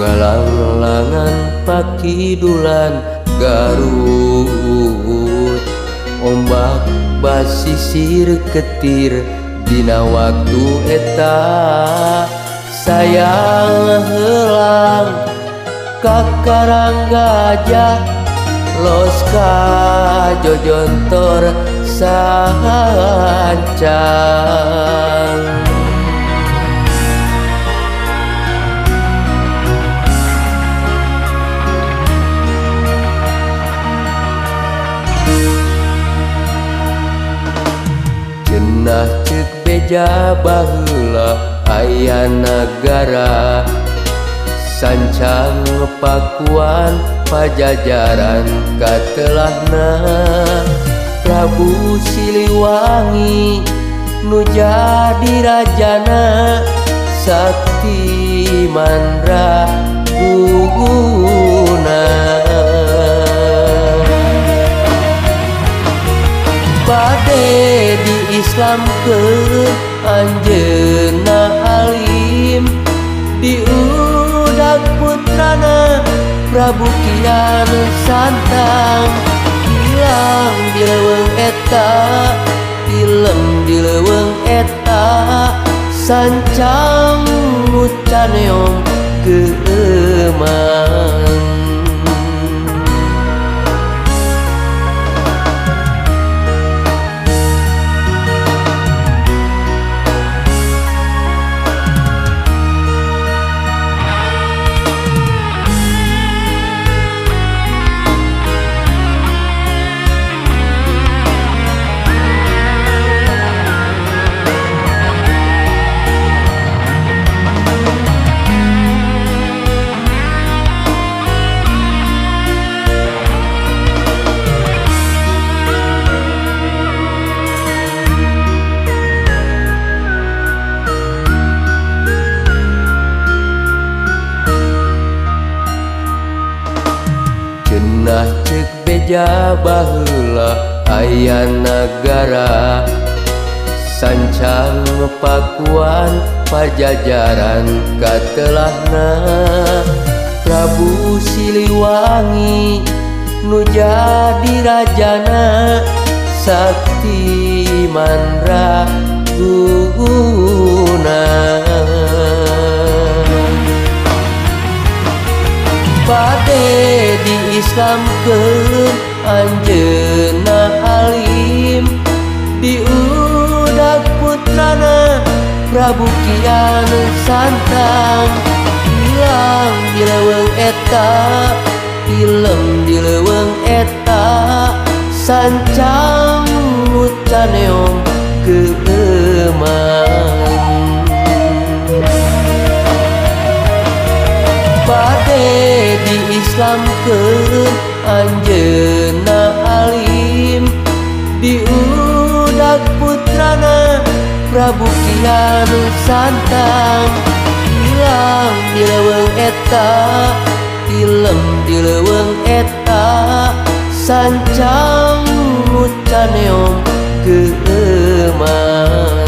Ngalang-langan pakidulan Garut, ombak basisir ketir dina waktu eta sayang helang ka Karang Gajah los ka Jojontor sahancang. Cenah ceuk beja baheula aya nagara sancang pakuan pajajaran katelahna Prabu Siliwangi nu jadi rajana sakti mandraguna. Bade di Islam ke anjeunna alim diudag putrana Prabu Kian Santang hilang di leuweung eta tilem di leuweung eta sancang nu caneong keemang. Cenah ceuk beja baheula aya nagara sancang pakuan pajajaran katelahna Prabu Siliwangi nu jadi rajana sakti mandraguna. Bade di Islam ke anjeunna alim diudag putrana Prabu Kian Santang hilang di leuweung eta tilem di leuweung eta sancang nu caneong keemang. Bade di Islam ke anjeunna alim diudag putrana Prabu Kian Santang hilang di leuweung eta tilem di leuweung eta sancang nu caneong keemang.